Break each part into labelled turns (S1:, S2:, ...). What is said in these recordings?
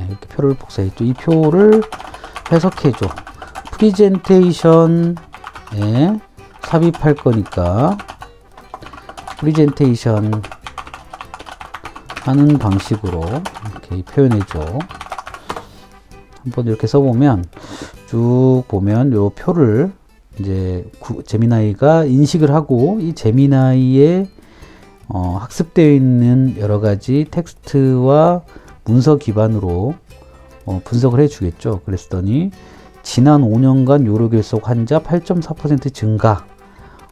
S1: 이렇게 표를 복사했죠. 이 표를 해석해줘. 프리젠테이션에 삽입할 거니까 프리젠테이션 하는 방식으로 이렇게 표현해줘. 한번 이렇게 써보면 쭉 보면 요 표를 이제 제미나이가 인식을 하고 이 제미나이에 학습되어 있는 여러 가지 텍스트와 문서 기반으로 분석을 해주겠죠. 그랬더니 지난 5년간 요로결석 환자 8.4% 증가.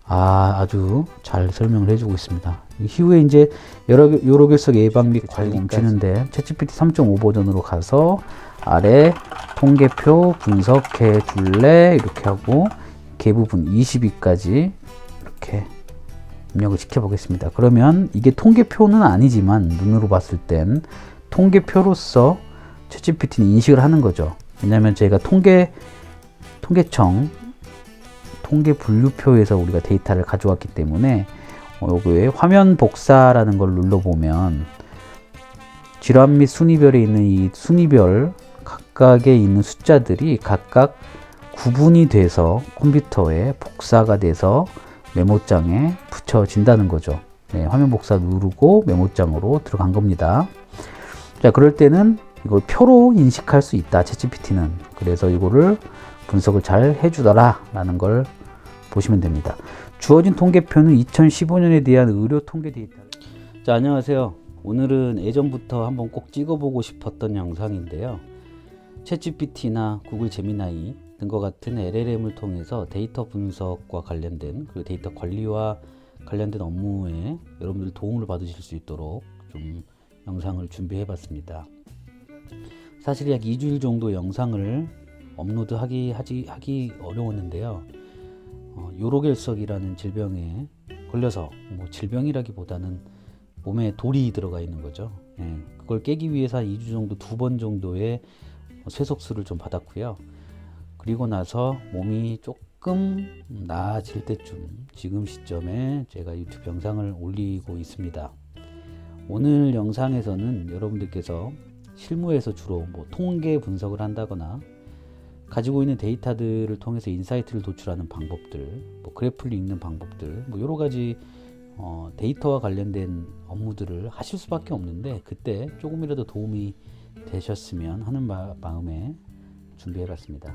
S1: 아주 잘 설명을 해주고 있습니다. 이후에 이제 요로결석 예방 및 관리 멈추는데 챗GPT 3.5 버전으로 가서 아래 통계표 분석해 줄래 이렇게 하고 개부분 22까지 이렇게 입력을 시켜보겠습니다. 그러면 이게 통계표는 아니지만 눈으로 봤을 땐 통계표로서 챗GPT는 인식을 하는 거죠. 왜냐하면 제가 통계청 통계 분류표에서 우리가 데이터를 가져왔기 때문에 여기에 화면 복사라는 걸 눌러보면 질환 및 순위별에 있는 이 순위별 각각에 있는 숫자들이 각각 구분이 돼서 컴퓨터에 복사가 돼서 메모장에 붙여진다는 거죠. 네, 화면 복사 누르고 메모장으로 들어간 겁니다. 자, 그럴 때는 이걸 표로 인식할 수 있다, 챗GPT는. 그래서 이거를 분석을 잘 해주더라 라는 걸 보시면 됩니다. 주어진 통계표는 2015년에 대한 의료 통계 데이터. 자, 안녕하세요. 오늘은 예전부터 한번 꼭 찍어보고 싶었던 영상인데요. 챗GPT나 구글 제미나이 등과 같은 LLM을 통해서 데이터 분석과 관련된 그리고 데이터 관리와 관련된 업무에 여러분들 도움을 받으실 수 있도록 좀 영상을 준비해 봤습니다. 사실 약 2주일 정도 영상을 업로드하기 어려웠는데요. 요로결석이라는 질병에 걸려서 질병이라기보다는 몸에 돌이 들어가 있는 거죠. 그걸 깨기 위해서 2주 정도 2번 정도의 쇠석수를 좀 받았고요. 그리고 나서 몸이 조금 나아질 때쯤 지금 시점에 제가 유튜브 영상을 올리고 있습니다. 오늘 영상에서는 여러분들께서 실무에서 주로 통계 분석을 한다거나 가지고 있는 데이터들을 통해서 인사이트를 도출하는 방법들, 그래프를 읽는 방법들, 여러 가지 데이터와 관련된 업무들을 하실 수밖에 없는데 그때 조금이라도 도움이 되셨으면 하는 마음에 준비해 봤습니다.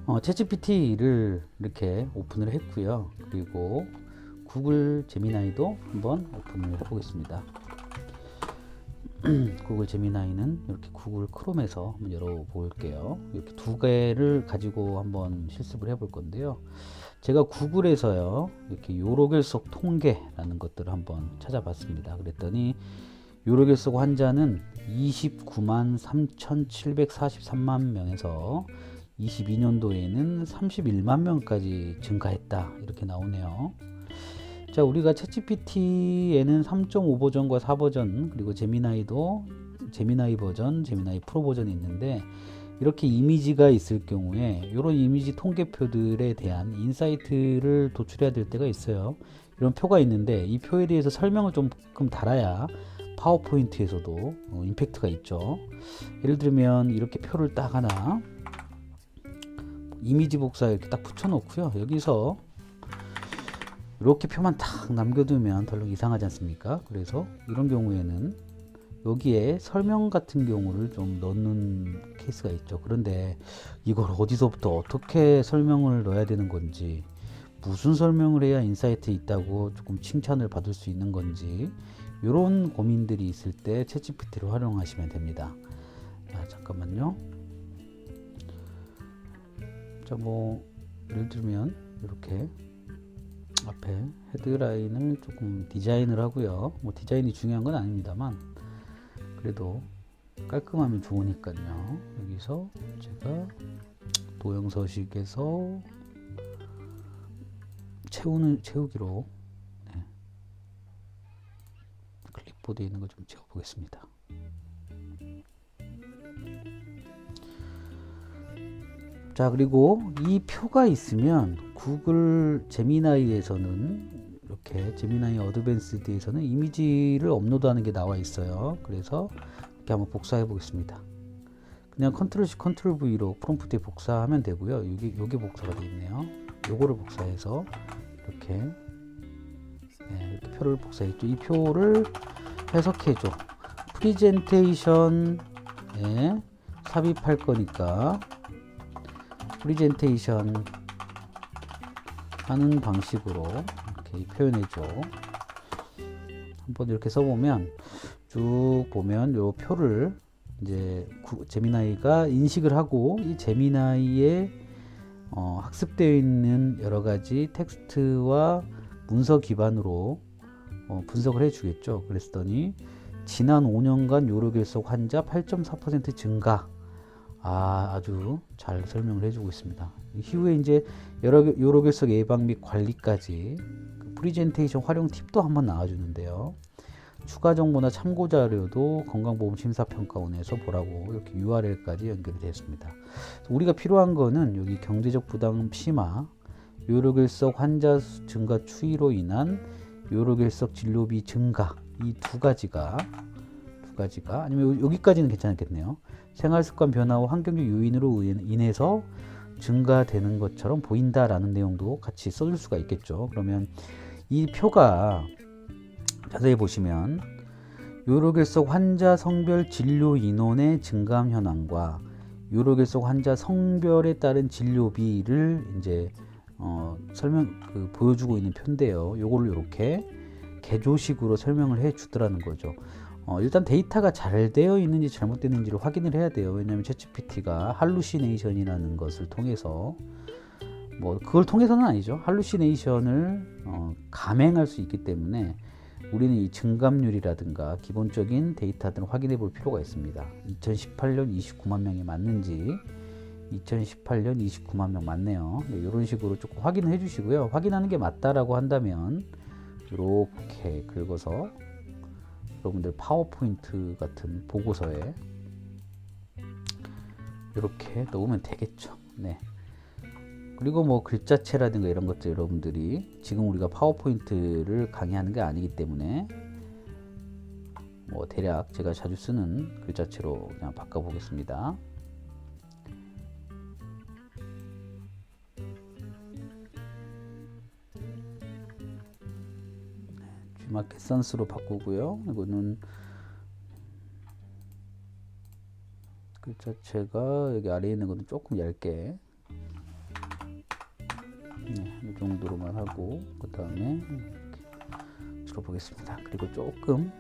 S1: 챗GPT를 이렇게 오픈을 했고요. 그리고 구글 제미나이도 한번 오픈을 해 보겠습니다. 구글 제미나이는 이렇게 구글 크롬에서 한번 열어볼게요. 이렇게 두 개를 가지고 한번 실습을 해볼 건데요. 제가 구글에서요, 이렇게 요로결석 통계라는 것들을 한번 찾아봤습니다. 그랬더니 요로결석 환자는 29만 3,743만 명에서 22년도에는 31만 명까지 증가했다. 이렇게 나오네요. 자, 우리가 챗GPT에는 3.5 버전과 4 버전, 그리고 제미나이도 제미나이 버전, 제미나이 프로 버전이 있는데 이렇게 이미지가 있을 경우에 이런 이미지 통계표들에 대한 인사이트를 도출해야 될 때가 있어요. 이런 표가 있는데 이 표에 대해서 설명을 조금 달아야 파워포인트에서도 임팩트가 있죠. 예를 들면 이렇게 표를 딱 하나 이미지 복사 이렇게 딱 붙여 놓고요. 여기서 이렇게 표만 딱 남겨두면 별로 이상하지 않습니까? 그래서 이런 경우에는 여기에 설명 같은 경우를 좀 넣는 케이스가 있죠. 그런데 이걸 어디서부터 어떻게 설명을 넣어야 되는 건지, 무슨 설명을 해야 인사이트 있다고 조금 칭찬을 받을 수 있는 건지, 이런 고민들이 있을 때 챗GPT를 활용하시면 됩니다. 자, 잠깐만요. 자, 예를 들면 이렇게 앞에 헤드라인을 조금 디자인을 하고요. 디자인이 중요한 건 아닙니다만 그래도 깔끔하면 좋으니까요. 여기서 제가 도형 서식에서 채우기로 클립보드에 있는 거 좀 채워보겠습니다. 자, 그리고 이 표가 있으면 구글 제미나이에서는 이렇게 제미나이 어드밴스드에서는 이미지를 업로드하는 게 나와 있어요. 그래서 이렇게 한번 복사해 보겠습니다. 그냥 컨트롤 C 컨트롤 V로 프롬프트에 복사하면 되고요. 요게 복사가 되어 있네요. 요거를 복사해서 이렇게 이렇게 표를 복사했죠. 이 표를 해석해줘. 프리젠테이션에 삽입할 거니까 프리젠테이션 하는 방식으로 이렇게 표현해줘. 한번 이렇게 써보면 쭉 보면 요 표를 이제 제미나이가 인식을 하고 이 제미나이에 학습되어 있는 여러 가지 텍스트와 문서 기반으로 분석을 해 주겠죠. 그랬더니 지난 5년간 요로결석 환자 8.4% 증가. 아주 잘 설명을 해주고 있습니다. 이후에 이제 요로결석 예방 및 관리까지 그 프리젠테이션 활용 팁도 한번 나와주는데요. 추가 정보나 참고 자료도 건강보험심사평가원에서 보라고 이렇게 URL까지 연결이 되었습니다. 우리가 필요한 거는 여기 경제적 부담 심화, 요로결석 환자 증가 추이로 인한 요로결석 진료비 증가, 이 두 가지가 아니면 여기까지는 괜찮겠네요. 생활습관 변화와 환경적 요인으로 인해서 증가되는 것처럼 보인다라는 내용도 같이 써줄 수가 있겠죠. 그러면 이 표가 자세히 보시면 요로결석 환자 성별 진료 인원의 증감 현황과 요로결석 환자 성별에 따른 진료비를 이제 보여주고 있는 표인데요. 요거를 이렇게 개조식으로 설명을 해 주더라는 거죠. 일단 데이터가 잘 되어 있는지 잘못됐는지를 확인을 해야 돼요. 왜냐하면 챗GPT가 할루시네이션이라는 것을 통해서 그걸 통해서는 아니죠. 할루시네이션을 감행할 수 있기 때문에 우리는 이 증감률이라든가 기본적인 데이터들을 확인해 볼 필요가 있습니다. 2018년 29만 명이 맞는지 2018년 29만 명 맞네요. 이런 식으로 조금 확인을 해 주시고요. 확인하는 게 맞다라고 한다면 이렇게 긁어서 여러분들 파워포인트 같은 보고서에 이렇게 넣으면 되겠죠. 네. 그리고 글자체라든가 이런 것들 여러분들이 지금 우리가 파워포인트를 강의하는 게 아니기 때문에 대략 제가 자주 쓰는 글자체로 그냥 바꿔 보겠습니다. G마켓 선스로 바꾸고요. 이거는 글자체가 여기 아래에 있는 것은 조금 얇게 이 정도로만 하고 그 다음에 이렇게 줄여보겠습니다. 그리고 조금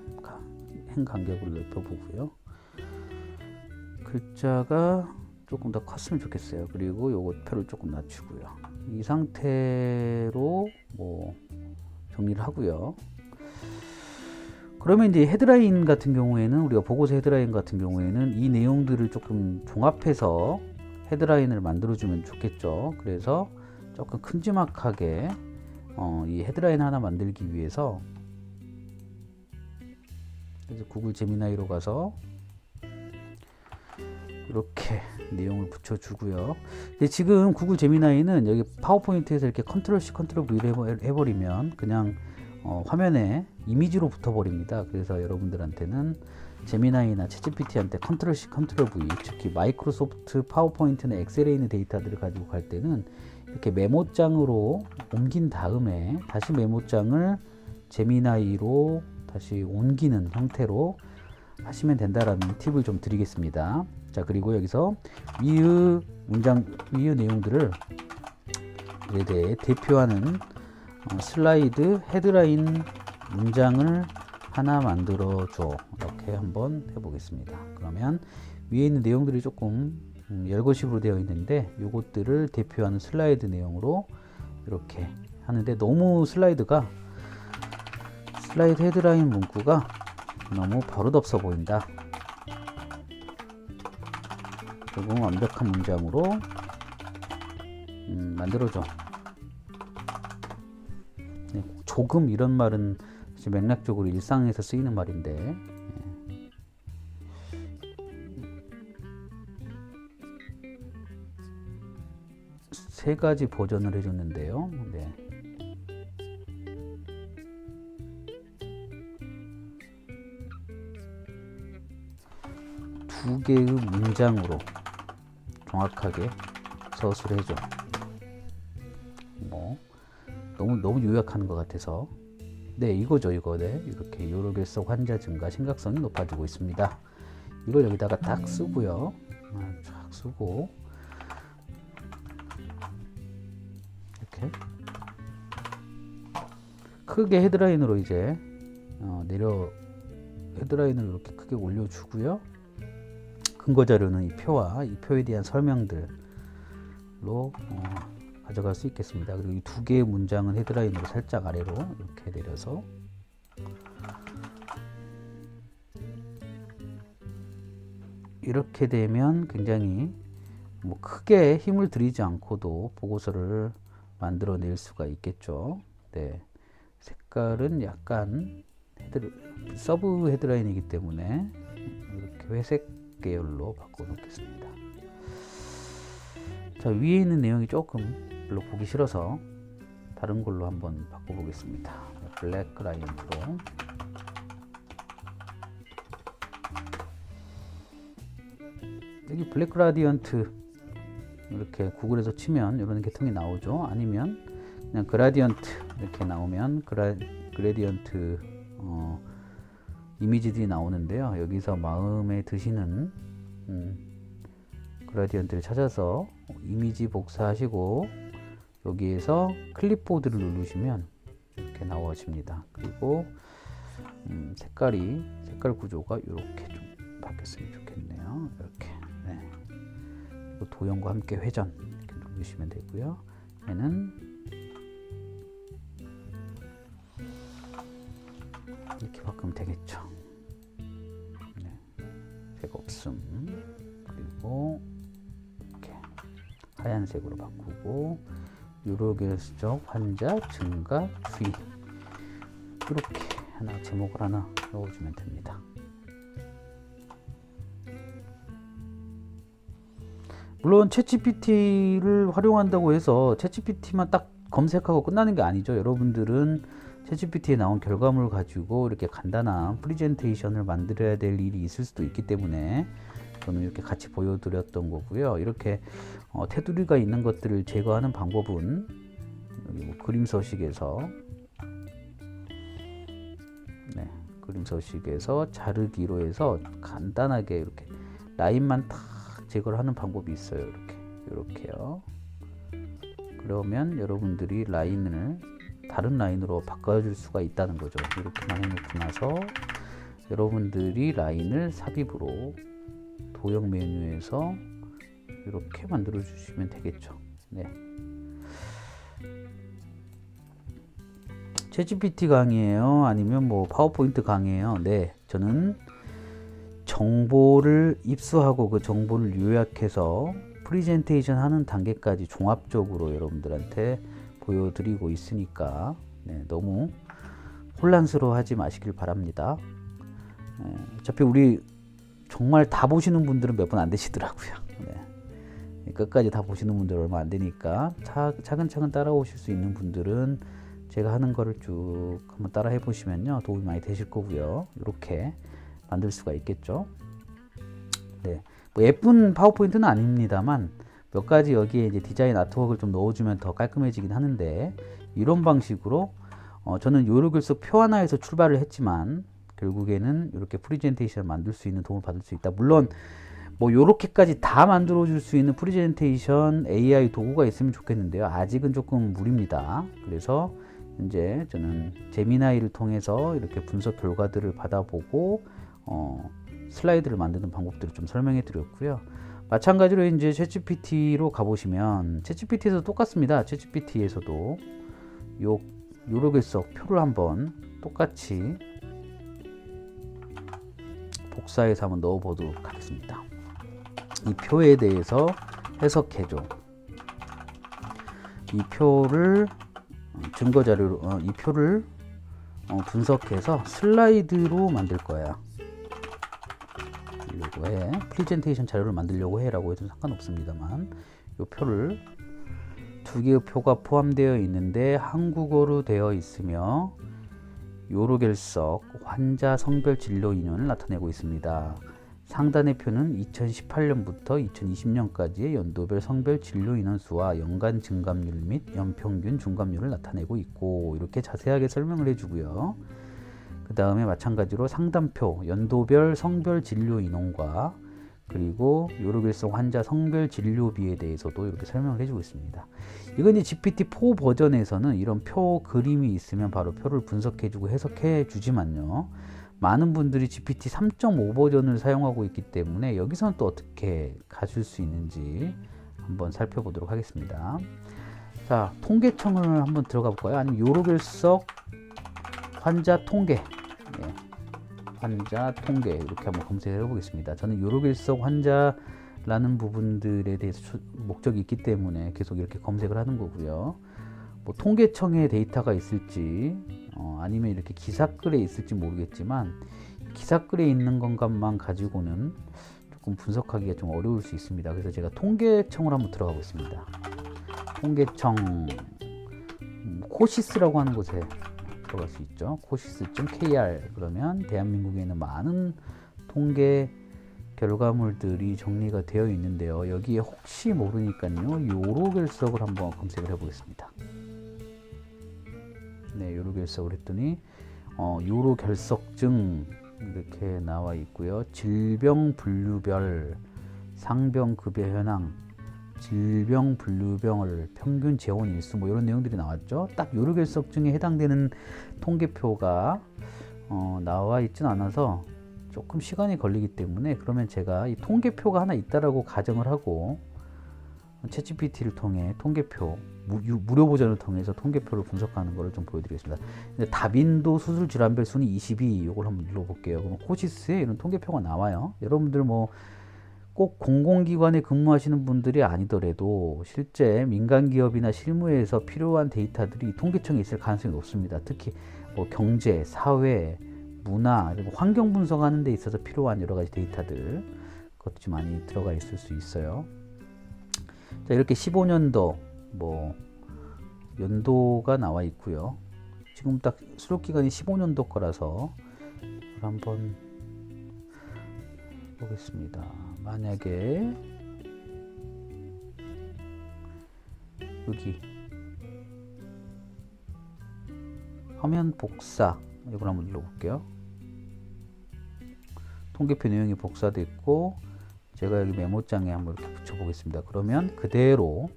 S1: 행 간격을 넓혀보고요. 글자가 조금 더 컸으면 좋겠어요. 그리고 요거 표를 조금 낮추고요. 이 상태로 정리를 하고요. 그러면 이제 헤드라인 같은 경우에는 우리가 보고서 헤드라인 같은 경우에는 이 내용들을 조금 종합해서 헤드라인을 만들어주면 좋겠죠. 그래서 조금 큼지막하게 이 헤드라인 하나 만들기 위해서 그래서 구글 제미나이로 가서 이렇게 내용을 붙여주고요. 근데 지금 구글 제미나이는 여기 파워포인트에서 이렇게 컨트롤 C 컨트롤 V를 해버리면 그냥 화면에 이미지로 붙어버립니다. 그래서 여러분들한테는 제미나이나 챗GPT한테 컨트롤 C 컨트롤 V, 특히 마이크로소프트 파워포인트나 엑셀에 있는 데이터들을 가지고 갈 때는 이렇게 메모장으로 옮긴 다음에 다시 메모장을 제미나이로 다시 옮기는 형태로 하시면 된다라는 팁을 좀 드리겠습니다. 자, 그리고 여기서 위의 내용들을 에 대해 대표하는 슬라이드 헤드라인 문장을 하나 만들어 줘. 이렇게 한번 해보겠습니다. 그러면 위에 있는 내용들이 조금 열거식으로 되어 있는데 요것들을 대표하는 슬라이드 내용으로 이렇게 하는데 너무 슬라이드 헤드라인 문구가 너무 버릇없어 보인다. 조금 완벽한 문장으로 만들어줘. 네, 조금 이런 말은 맥락적으로 일상에서 쓰이는 말인데 세 가지 버전을 해줬는데요. 네. 두 개의 문장으로 정확하게 서술해 줘. 뭐 너무 요약하는 것 같아서 네 이거죠 이거. 네 이렇게 요로결석 환자 증가 심각성이 높아지고 있습니다. 이걸 여기다가 딱 쓰고요. 쫙 쓰고 이렇게 크게 헤드라인으로 이제 헤드라인을 이렇게 크게 올려주고요. 근거 자료는 이 표와 이 표에 대한 설명들로 가져갈 수 있겠습니다. 그리고 이 두 개의 문장은 헤드라인으로 살짝 아래로 이렇게 내려서 이렇게 되면 굉장히 뭐 크게 힘을 들이지 않고도 보고서를 만들어낼 수가 있겠죠. 네, 색깔은 약간 서브 헤드라인이기 때문에 이렇게 회색 계열로 바꿔 놓겠습니다. 자, 위에 있는 내용이 조금 별로 보기 싫어서 다른 걸로 한번 바꿔 보겠습니다. 블랙 라인으로 여기 블랙 그라디언트 이렇게 구글에서 치면 이런 계통이 나오죠. 아니면 그냥 그라디언트 이렇게 나오면 그라디언트 이미지들이 나오는데요. 여기서 마음에 드시는 그라디언트를 찾아서 이미지 복사하시고 여기에서 클립보드를 누르시면 이렇게 나와집니다. 그리고 색깔 구조가 이렇게 좀 바뀌었으면 좋겠네요. 이렇게 네. 그리고 도형과 함께 회전 이렇게 누르시면 되고요. 얘는 이렇게 바꾸면 되겠죠. 네. 색 없음. 그리고 이렇게 하얀색으로 바꾸고 요로결석 환자 증가 주의 이렇게 하나 제목을 하나 넣어주면 됩니다. 물론 챗GPT를 활용한다고 해서 챗GPT만 딱 검색하고 끝나는 게 아니죠. 여러분들은 챗GPT에 나온 결과물을 가지고 이렇게 간단한 프리젠테이션을 만들어야 될 일이 있을 수도 있기 때문에 저는 이렇게 같이 보여드렸던 거고요. 이렇게 테두리가 있는 것들을 제거하는 방법은 여기 뭐 그림 서식에서 네, 그림 서식에서 자르기로 해서 간단하게 이렇게 라인만 탁 제거를 하는 방법이 있어요. 이렇게요. 그러면 여러분들이 라인을 다른 라인으로 바꿔줄 수가 있다는 거죠. 이렇게만 해놓고 나서 여러분들이 라인을 삽입으로 도형 메뉴에서 이렇게 만들어 주시면 되겠죠. 네. 챗GPT 강의예요? 아니면 뭐 파워포인트 강의예요? 네, 저는 정보를 입수하고 그 정보를 요약해서 프리젠테이션 하는 단계까지 종합적으로 여러분들한테 보여드리고 있으니까 네, 너무 혼란스러워하지 마시길 바랍니다. 어차피 우리 정말 다 보시는 분들은 몇 분 안 되시더라고요. 네. 끝까지 다 보시는 분들 얼마 안 되니까 차근차근 따라오실 수 있는 분들은 제가 하는 거를 쭉 한번 따라 해보시면요 도움이 많이 되실 거고요. 이렇게 만들 수가 있겠죠. 네, 뭐 예쁜 파워포인트는 아닙니다만 몇 가지 여기에 이제 디자인 아트웍을 좀 넣어주면 더 깔끔해지긴 하는데 이런 방식으로 저는 요로결석 표 하나에서 출발을 했지만 결국에는 이렇게 프리젠테이션을 만들 수 있는 도움을 받을 수 있다. 물론 뭐 요렇게까지 다 만들어 줄 수 있는 프리젠테이션 AI 도구가 있으면 좋겠는데요. 아직은 조금 무리입니다. 그래서 이제 저는 제미나이를 통해서 이렇게 분석 결과들을 받아보고 슬라이드를 만드는 방법들을 좀 설명해 드렸고요. 마찬가지로 이제 챗GPT로 가보시면 챗GPT에서 똑같습니다. 챗GPT에서도 요로결석 표를 한번 똑같이 복사해서 한번 넣어 보도록 하겠습니다. 이 표에 대해서 해석해줘. 이 표를 증거 자료로 이 표를 분석해서 슬라이드로 만들 거야. 해. 프리젠테이션 자료를 만들려고 해라고 해도 상관없습니다만 이 표를 두 개의 표가 포함되어 있는데 한국어로 되어 있으며 요로결석 환자 성별 진료 인원을 나타내고 있습니다. 상단의 표는 2018년부터 2020년까지의 연도별 성별 진료 인원수와 연간 증감률 및 연평균 중감률을 나타내고 있고, 이렇게 자세하게 설명을 해주고요. 그 다음에 마찬가지로 상단표 연도별 성별 진료 인원과 그리고 요로결석 환자 성별 진료비에 대해서도 이렇게 설명을 해주고 있습니다. 이건 이제 GPT-4 버전에서는 이런 표 그림이 있으면 바로 표를 분석해주고 해석해 주지만요, 많은 분들이 GPT 3.5 버전을 사용하고 있기 때문에 여기서는 또 어떻게 가줄 수 있는지 한번 살펴보도록 하겠습니다. 자, 통계청을 한번 들어가 볼까요? 아니면 요로결석 환자 통계, 예, 환자 통계 이렇게 한번 검색을 해보겠습니다. 저는 요로결석 환자라는 부분들에 대해서 목적이 있기 때문에 계속 이렇게 검색을 하는 거고요. 뭐 통계청의 데이터가 있을지 아니면 이렇게 기사글에 있을지 모르겠지만, 기사글에 있는 것만 가지고는 조금 분석하기가 좀 어려울 수 있습니다. 그래서 제가 통계청을 한번 들어가 보겠습니다. 통계청 코시스라고 하는 곳에 들어갈 수 있죠. 코시스.kr. 그러면 대한민국에 있는 많은 통계 결과물들이 정리가 되어 있는데요. 여기에 혹시 모르니까요, 요로결석을 한번 검색을 해 보겠습니다. 네, 요로결석을 했더니 요로결석증 이렇게 나와 있고요. 질병 분류별 상병급여 현황, 질병 분류별 평균 재원 일수, 뭐 이런 내용들이 나왔죠. 딱 요로결석증에 해당되는 통계표가 나와 있진 않아서 조금 시간이 걸리기 때문에, 그러면 제가 이 통계표가 하나 있다라고 가정을 하고 챗GPT를 통해 통계표 무료 버전을 통해서 통계표를 분석하는 것을 좀 보여드리겠습니다. 다빈도 수술 질환별 순위 22, 이걸 한번 눌러볼게요. 그럼 코시스에 이런 통계표가 나와요. 여러분들 뭐 꼭 공공기관에 근무하시는 분들이 아니더라도 실제 민간기업이나 실무에서 필요한 데이터들이 통계청에 있을 가능성이 높습니다. 특히 뭐 경제, 사회, 문화, 그리고 환경 분석하는 데 있어서 필요한 여러 가지 데이터들, 그것도 좀 많이 들어가 있을 수 있어요. 자, 이렇게 15년도 뭐 연도가 나와 있고요. 지금 딱 수록 기간이 15년도 거라서 한번 보겠습니다. 만약에 여기 화면 복사, 이걸 한번 눌러볼게요. 통계표 내용이 복사됐고, 제가 여기 메모장에 한번 이렇게 붙여보겠습니다. 그러면 그대로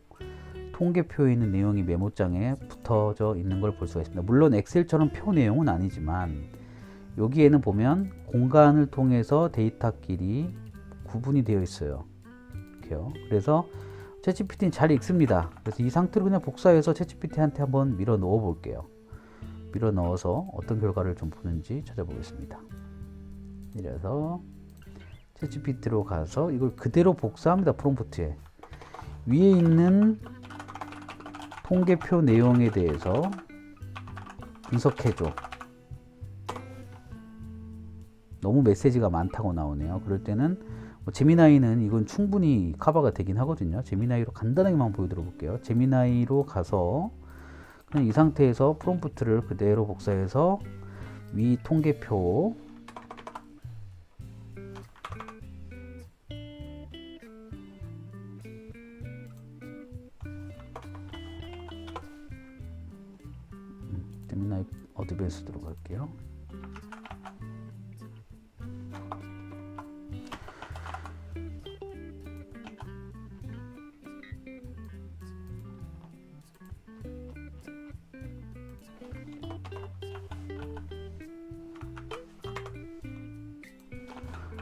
S1: 통계표에 있는 내용이 메모장에 붙어져 있는 걸 볼 수가 있습니다. 물론 엑셀처럼 표 내용은 아니지만 여기에는 보면 공간을 통해서 데이터끼리 구분이 되어 있어요. 이렇게요. 그래서 챗GPT는 잘 읽습니다. 그래서 이 상태로 그냥 복사해서 챗GPT한테 한번 밀어 넣어 볼게요. 밀어 넣어서 어떤 결과를 좀 보는지 찾아보겠습니다. 이래서 챗GPT로 가서 이걸 그대로 복사합니다. 프롬프트에 위에 있는 통계표 내용에 대해서 분석해줘. 너무 메시지가 많다고 나오네요. 그럴 때는 뭐 제미나이는 이건 충분히 커버가 되긴 하거든요. 제미나이로 간단하게만 보여드려 볼게요. 제미나이로 가서 그냥 이 상태에서 프롬프트를 그대로 복사해서 위 통계표 제미나이 어드밴스 들어갈게요.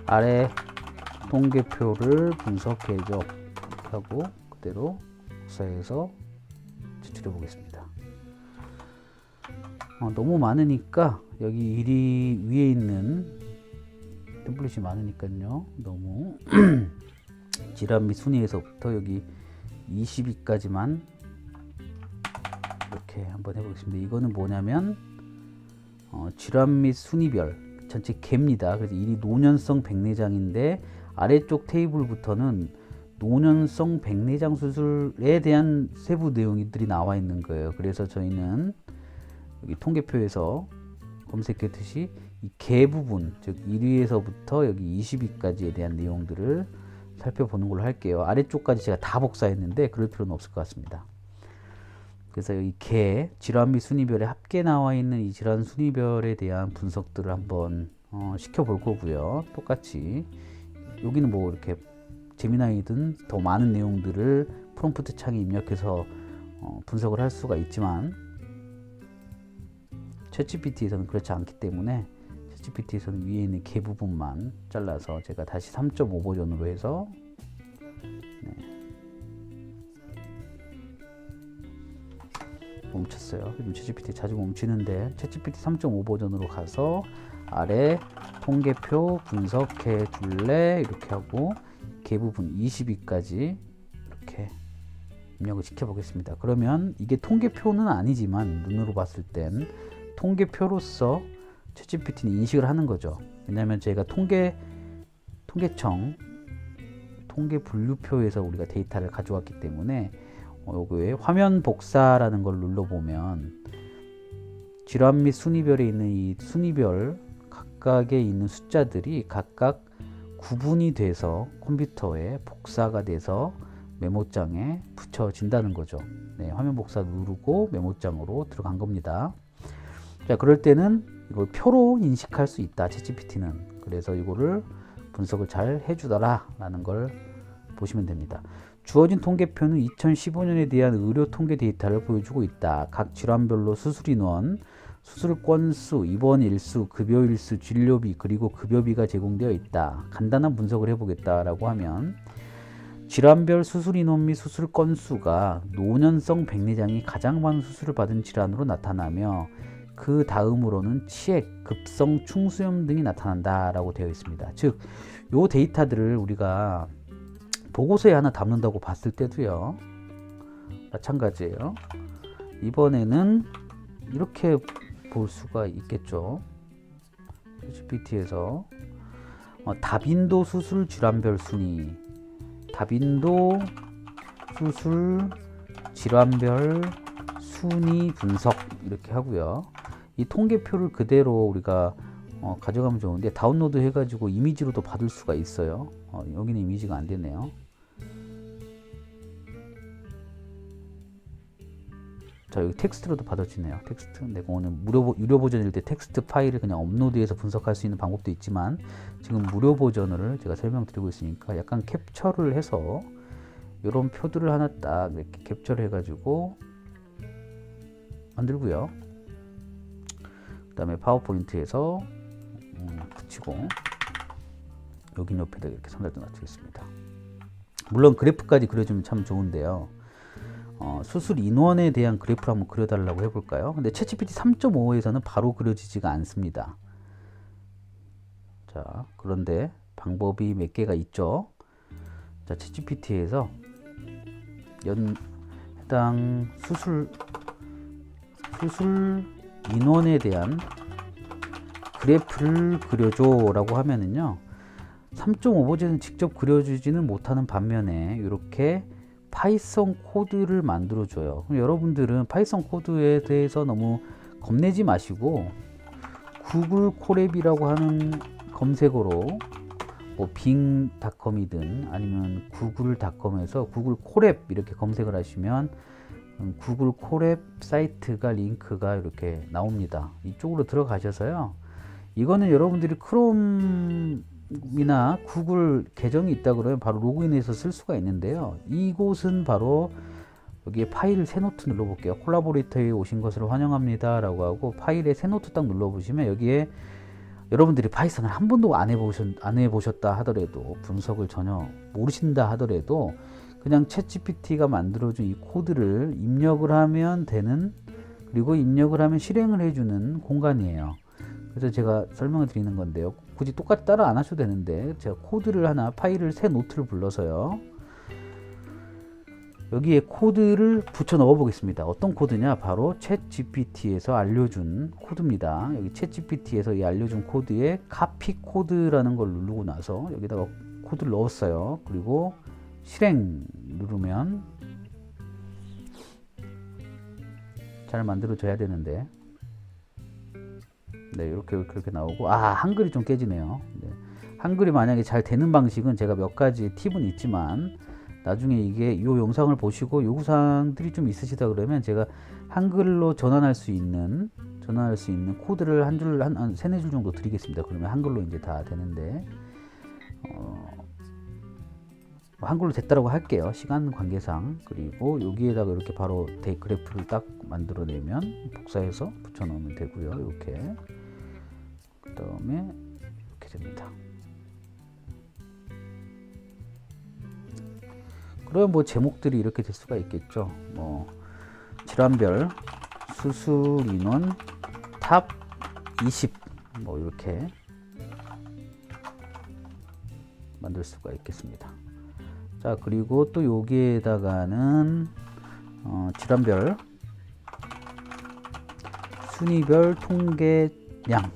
S1: 아래 통계표를 분석해줘 하고 그대로 복사해서 제출해 보겠습니다. 너무 많으니까 여기 1위 위에 있는 템플릿이 많으니까요. 너무 질환 및 순위에서부터 여기 20위까지만 이렇게 한번 해보겠습니다. 이거는 뭐냐면 질환 및 순위별 전체 개입니다. 그래서 1위 노년성 백내장인데 아래쪽 테이블부터는 노년성 백내장 수술에 대한 세부 내용들이 나와 있는 거예요. 그래서 저희는 여기 통계표에서 검색했듯이 이 개 부분, 즉 1위에서부터 여기 20위까지에 대한 내용들을 살펴보는 걸로 할게요. 아래쪽까지 제가 다 복사했는데 그럴 필요는 없을 것 같습니다. 그래서 이 개, 질환 및 순위별에 합계 나와 있는 이 질환 순위별에 대한 분석들을 한번 시켜볼 거고요. 똑같이 여기는 뭐 이렇게 제미나이든 더 많은 내용들을 프롬프트 창에 입력해서 분석을 할 수가 있지만 챗GPT에서는 그렇지 않기 때문에 챗GPT에서는 위에 있는 개 부분만 잘라서 제가 다시 3.5 버전으로 해서 멈췄어요. 요즘 챗GPT 자주 멈추는데 챗GPT 3.5 버전으로 가서 아래 통계표 분석해 줄래 이렇게 하고 개 부분 20위까지 이렇게 입력을 시켜 보겠습니다. 그러면 이게 통계표는 아니지만 눈으로 봤을 땐 통계표로서 챗GPT는 인식을 하는 거죠. 왜냐하면 제가 통계청 통계 분류표에서 우리가 데이터를 가져왔기 때문에 요거에 화면 복사라는 걸 눌러보면 질환 및 순위별에 있는 이 순위별 각각에 있는 숫자들이 각각 구분이 돼서 컴퓨터에 복사가 돼서 메모장에 붙여진다는 거죠. 네, 화면 복사 누르고 메모장으로 들어간 겁니다. 자, 그럴 때는 이걸 표로 인식할 수 있다, 챗GPT는. 그래서 이거를 분석을 잘 해주더라 라는 걸 보시면 됩니다. 주어진 통계표는 2015년에 대한 의료 통계 데이터를 보여주고 있다. 각 질환별로 수술 인원, 수술 건수, 입원 일수, 급여 일수, 진료비, 그리고 급여비가 제공되어 있다. 간단한 분석을 해보겠다라고 하면 질환별 수술 인원 및 수술 건수가 노년성 백내장이 가장 많은 수술을 받은 질환으로 나타나며 그 다음으로는 치액, 급성 충수염 등이 나타난다라고 되어 있습니다. 즉, 요 데이터들을 우리가 보고서에 하나 담는다고 봤을 때도요, 마찬가지예요. 이번에는 이렇게 볼 수가 있겠죠. GPT에서 다빈도 수술 질환별 순위, 다빈도 수술 질환별 순위 분석 이렇게 하고요. 이 통계표를 그대로 우리가 가져가면 좋은데 다운로드 해가지고 이미지로도 받을 수가 있어요. 여기는 이미지가 안 되네요. 자, 여기 텍스트로도 받아지네요. 텍스트. 내가 오늘 유료 버전일 때 텍스트 파일을 그냥 업로드해서 분석할 수 있는 방법도 있지만 지금 무료 버전을 제가 설명드리고 있으니까 약간 캡처를 해서 이런 표들을 하나 딱 이렇게 캡처를 해가지고 만들고요. 그 다음에 파워포인트에서 붙이고 여기 옆에다 이렇게 선달도 놔두겠습니다. 물론 그래프까지 그려주면 참 좋은데요. 수술 인원에 대한 그래프를 한번 그려달라고 해볼까요? 근데 챗GPT 3.5에서는 바로 그려지지가 않습니다. 자, 그런데 방법이 몇 개가 있죠. 자, 챗GPT에서 해당 수술 인원에 대한 그래프를 그려줘 라고 하면은요, 3.5 버전은 직접 그려주지는 못하는 반면에 이렇게 파이썬 코드를 만들어 줘요. 여러분들은 파이썬 코드에 대해서 너무 겁내지 마시고 구글 콜앱이라고 하는 검색어로 뭐 빙닷컴이든 아니면 구글닷컴에서 구글 콜앱 이렇게 검색을 하시면 구글 콜앱 사이트가 링크가 이렇게 나옵니다. 이쪽으로 들어가셔서요, 이거는 여러분들이 크롬이나 구글 계정이 있다 그러면 바로 로그인해서 쓸 수가 있는데요, 이곳은 바로 여기에 파일 새 노트 눌러볼게요. 콜라보레이터에 오신 것을 환영합니다 라고 하고 파일에 새 노트 딱 눌러보시면 여기에 여러분들이 파이썬을 한 번도 안 해보셨다 하더라도, 분석을 전혀 모르신다 하더라도 그냥 챗GPT가 만들어준 이 코드를 입력을 하면 되는, 그리고 입력을 하면 실행을 해주는 공간이에요. 그래서 제가 설명을 드리는 건데요, 굳이 똑같이 따라 안 하셔도 되는데 제가 코드를 하나, 파일을 새 노트를 불러서요, 여기에 코드를 붙여 넣어 보겠습니다. 어떤 코드냐, 바로 챗GPT에서 알려준 코드입니다. 여기 챗GPT에서 이 알려준 코드에 카피 코드라는 걸 누르고 나서 여기다가 코드를 넣었어요. 그리고 실행 누르면 잘 만들어져야 되는데, 네, 이렇게 그렇게 나오고, 아, 한글이 좀 깨지네요. 네. 한글이 만약에 잘 되는 방식은 제가 몇 가지 팁은 있지만 나중에 이게 이 영상을 보시고 요구사항들이 좀 있으시다 그러면 제가 한글로 전환할 수 있는 코드를 한 세네 줄 정도 드리겠습니다. 그러면 한글로 이제 다 되는데, 한글로 됐다라고 할게요. 시간 관계상. 그리고 여기에다가 이렇게 바로 그래프를 딱 만들어내면 복사해서 붙여 넣으면 되고요. 이렇게. 그 다음에 이렇게 됩니다. 그럼 뭐 제목들이 이렇게 될 수가 있겠죠. 뭐 질환별 수술 인원 탑 20 뭐 이렇게 만들 수가 있겠습니다. 자, 그리고 또 여기에다가는 질환별 순위별 통계량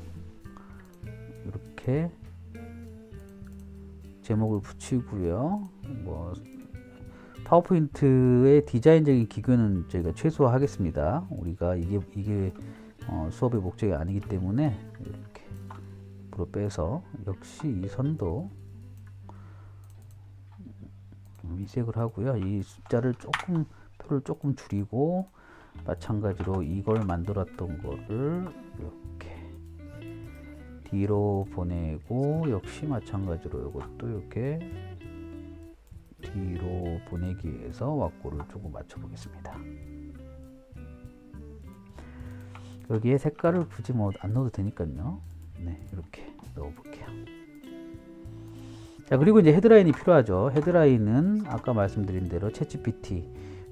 S1: 이렇게 제목을 붙이고요. 뭐 파워포인트의 디자인적인 기교는 저희가 최소화하겠습니다. 우리가 이게 수업의 목적이 아니기 때문에 이렇게 앞으로 빼서, 역시 이 선도 위색을 하고요. 이 숫자를 표를 조금 줄이고, 마찬가지로 이걸 만들었던 거를 이렇게 뒤로 보내고, 역시 마찬가지로 이것도 이렇게 뒤로 보내기 위해서 왁구를 조금 맞춰 보겠습니다. 여기에 색깔을 굳이 뭐 안 넣어도 되니까요. 네, 이렇게 넣어 볼게요. 자, 그리고 이제 헤드라인이 필요하죠. 헤드라인은 아까 말씀드린 대로 챗GPT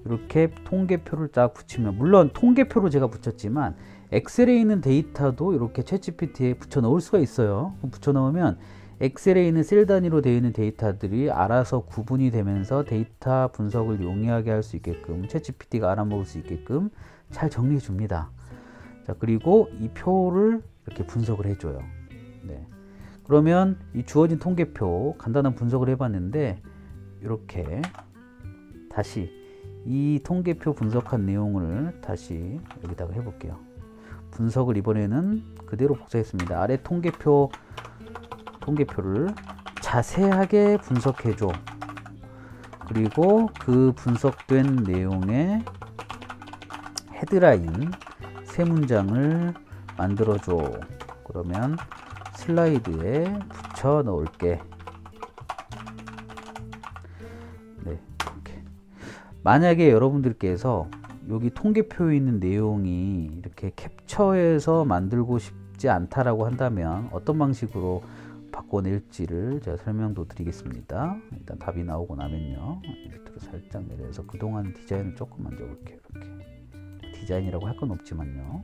S1: 이렇게 통계표를 딱 붙이면, 물론 통계표로 제가 붙였지만 엑셀에 있는 데이터도 이렇게 챗GPT에 붙여 넣을 수가 있어요. 붙여 넣으면 엑셀에 있는 셀 단위로 되어 있는 데이터들이 알아서 구분이 되면서 데이터 분석을 용이하게 할 수 있게끔, 챗GPT가 알아먹을 수 있게끔 잘 정리해 줍니다. 자, 그리고 이 표를 이렇게 분석을 해줘요. 네. 그러면 이 주어진 통계표 간단한 분석을 해봤는데, 이렇게 다시 이 통계표 분석한 내용을 다시 여기다가 해볼게요. 분석을 이번에는 그대로 복사했습니다. 아래 통계표를 자세하게 분석해줘. 그리고 그 분석된 내용의 헤드라인 세 문장을 만들어줘. 그러면 슬라이드에 붙여 넣을게. 네, 이렇게. 만약에 여러분들께서 여기 통계표에 있는 내용이 이렇게 캡처해서 만들고 싶지 않다라고 한다면 어떤 방식으로 바꿔낼지를 제가 설명도 드리겠습니다. 일단 답이 나오고 나면요, 밑으로 살짝 내려서 그동안 디자인을 조금 만져볼게요. 이렇게 디자인이라고 할 건 없지만요.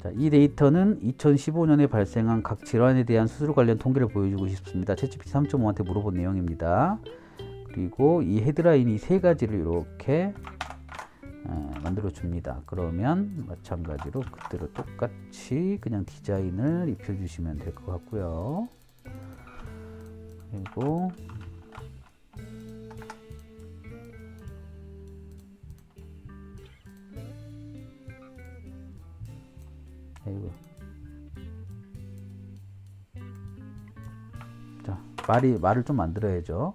S1: 자, 이 데이터는 2015년에 발생한 각 질환에 대한 수술 관련 통계를 보여주고 싶습니다. 챗GPT 3.5한테 물어본 내용입니다. 그리고 이 헤드라인이 세 가지를 이렇게 만들어 줍니다. 그러면 마찬가지로 그대로 똑같이 그냥 디자인을 입혀 주시면 될 것 같고요. 그리고 아이고. 자, 말을 좀 만들어야죠.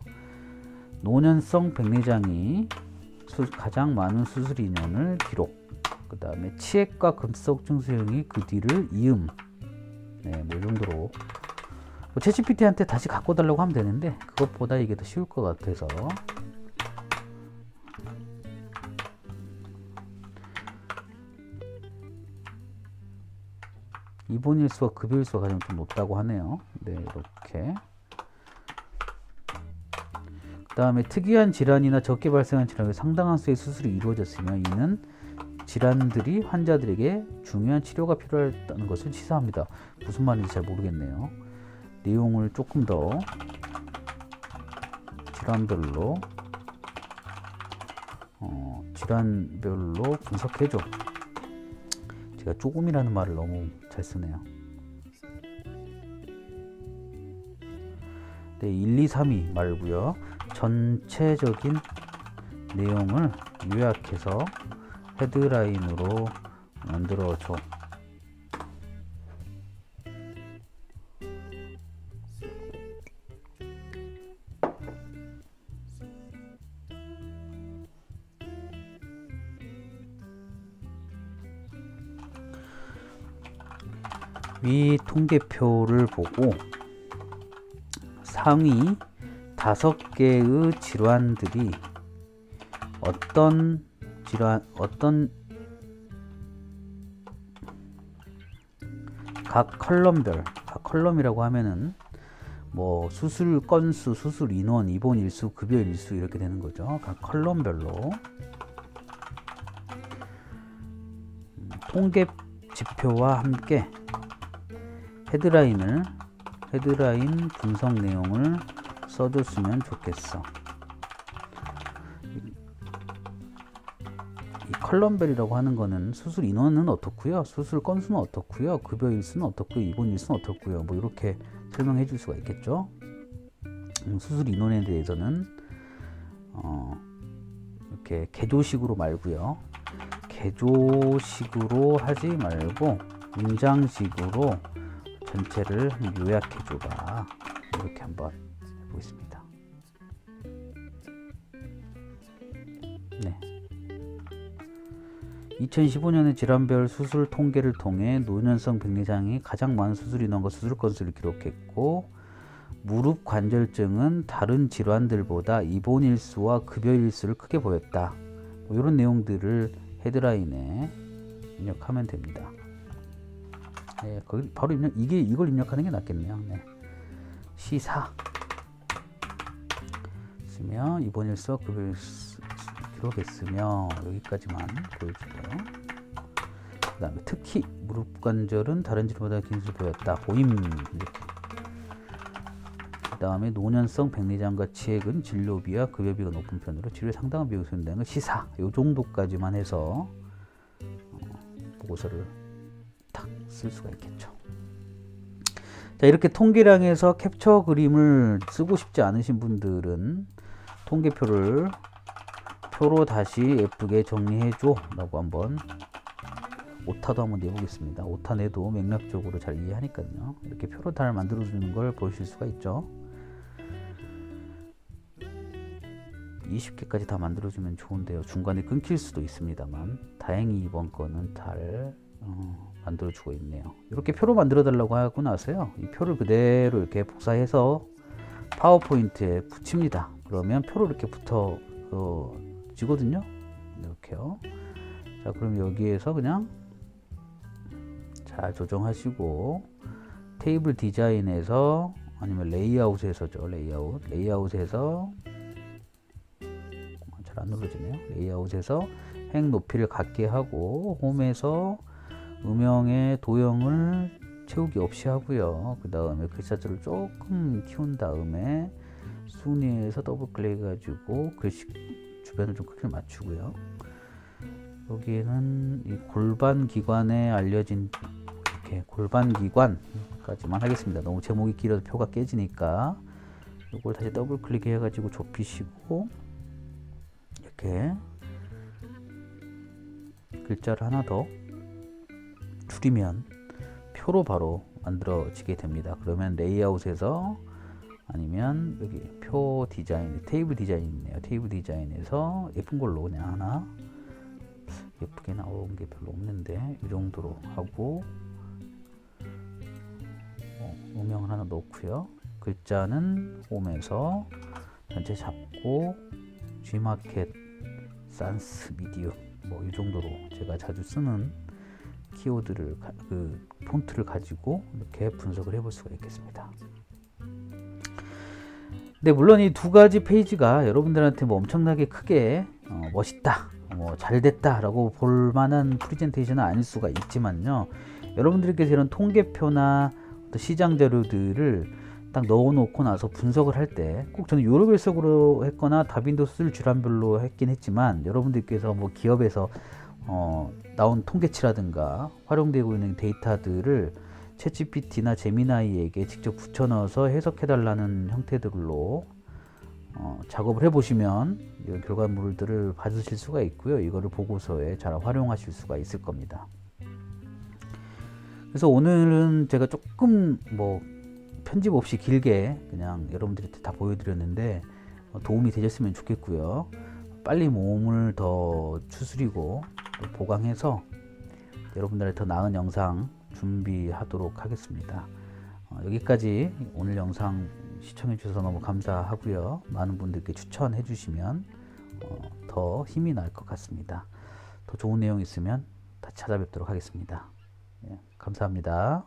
S1: 노년성 백내장이 가장 많은 수술 인원을 기록. 그 다음에 치액과 급속증 수용이 그 뒤를 이음. 네, 뭐 이 정도로. 뭐 챗GPT한테 다시 갖고 달라고 하면 되는데 그것보다 이게 더 쉬울 것 같아서. 입원일수와 급여일수가 가장 좀 높다고 하네요. 네, 이렇게. 그 다음에 특이한 질환이나 적게 발생한 질환에 상당한 수의 수술이 이루어졌으며 이는 질환들이 환자들에게 중요한 치료가 필요하다는 것을 시사합니다. 무슨 말인지 잘 모르겠네요. 내용을 조금 더 질환별로 분석해줘. 제가 조금이라는 말을 너무 잘 쓰네요. 네, 1, 2, 3이 말고요. 전체적인 내용을 요약해서 헤드라인으로 만들어줘. 위 통계표를 보고 상위 5개의 질환들이 어떤 각 컬럼이라고 하면은 뭐 수술 건수, 수술 인원, 입원 일수, 급여 일수 이렇게 되는 거죠. 각 컬럼별로 통계 지표와 함께 헤드라인 분석 내용을 써줬으면 좋겠어. 이 컬럼별이라고 하는 거는 수술 인원은 어떻고요, 수술 건수는 어떻고요, 급여 일수는 어떻고요, 입원 일수는 어떻고요, 뭐 이렇게 설명해 줄 수가 있겠죠. 수술 인원에 대해서는 이렇게 개조식으로 말고요, 개조식으로 하지 말고 문장식으로 전체를 요약해 줘봐. 이렇게 한번 해보겠습니다. 네. 2015년의 질환별 수술 통계를 통해 노년성 백내장이 가장 많은 수술 인원과 수술 건수를 기록했고, 무릎 관절증은 다른 질환들보다 입원 일수와 급여 일수를 크게 보였다. 뭐 이런 내용들을 헤드라인에 입력하면 됩니다. 네, 바로 이걸 입력하는 게 낫겠네요. 네. 시사 쓰며 입원 일수와 급여 일수 기록했으며 여기까지만 보여주고요. 그 다음에 특히 무릎 관절은 다른 질환보다 긴 수를 보였다. 보임 이렇게. 그 다음에 노년성 백내장과 치액은 진료비와 급여비가 높은 편으로 치료에 상당한 비용이 소요된다는 건 시사. 요 정도까지만 해서 보고서를 딱 쓸 수가 있겠죠. 자, 이렇게 통계량에서 캡처 그림을 쓰고 싶지 않으신 분들은 통계표로 다시 예쁘게 정리해줘 라고 한번 오타도 한번 내보겠습니다. 오타 내도 맥락적으로 잘 이해하니까요. 이렇게 표로 잘 만들어주는 걸 보실 수가 있죠. 20개까지 다 만들어주면 좋은데요. 중간에 끊길 수도 있습니다만 다행히 이번 거는 잘 만들어주고 있네요. 이렇게 표로 만들어 달라고 하고 나서요, 이 표를 그대로 이렇게 복사해서 파워포인트에 붙입니다. 그러면 표로 이렇게 붙어지거든요. 이렇게요. 자, 그럼 여기에서 그냥 잘 조정하시고 테이블 디자인에서 아니면 레이아웃에서죠. 레이아웃에서 잘 안 눌러지네요. 레이아웃에서 행 높이를 같게 하고 홈에서 음영의 도형을 채우기 없이 하고요. 그 다음에 글자들을 조금 키운 다음에 순위에서 더블 클릭 해가지고 글씨 주변을 좀 크게 맞추고요. 여기는 이 골반 기관에 알려진 이렇게 골반 기관까지만 하겠습니다. 너무 제목이 길어서 표가 깨지니까 이걸 다시 더블 클릭 해가지고 좁히시고 이렇게 글자를 하나 더 줄이면 표로 바로 만들어지게 됩니다. 그러면 레이아웃에서 아니면 여기 표 디자인, 테이블 디자인 있네요. 테이블 디자인에서 예쁜 걸로 그냥 하나 예쁘게 나온 게 별로 없는데 이 정도로 하고 음영을 하나 넣고요. 글자는 홈에서 전체 잡고 G마켓, 산스, 미디움 뭐 이 정도로 제가 자주 쓰는 키워드를 그 폰트를 가지고 이렇게 분석을 해볼 수가 있겠습니다. 네, 물론 이 두 가지 페이지가 여러분들한테 뭐 엄청나게 크게 멋있다, 뭐 잘됐다 라고 볼 만한 프레젠테이션은 아닐 수가 있지만요, 여러분들께서 이런 통계표나 시장 자료들을 딱 넣어놓고 나서 분석을 할 때 꼭 저는 요로별석으로 했거나 다빈도 수술 질환별로 했긴 했지만, 여러분들께서 뭐 기업에서 나온 통계치라든가 활용되고 있는 데이터들을 챗GPT나 제미나이에게 직접 붙여 넣어서 해석해 달라는 형태들로 작업을 해 보시면 이런 결과물들을 받으실 수가 있고요. 이거를 보고서에 잘 활용하실 수가 있을 겁니다. 그래서 오늘은 제가 조금 편집 없이 길게 그냥 여러분들한테 다 보여드렸는데 도움이 되셨으면 좋겠고요. 빨리 몸을 더 추스리고 보강해서 여러분들의 더 나은 영상 준비하도록 하겠습니다. 여기까지 오늘 영상 시청해 주셔서 너무 감사하고요. 많은 분들께 추천해 주시면 더 힘이 날 것 같습니다. 더 좋은 내용 있으면 다시 찾아뵙도록 하겠습니다. 예, 감사합니다.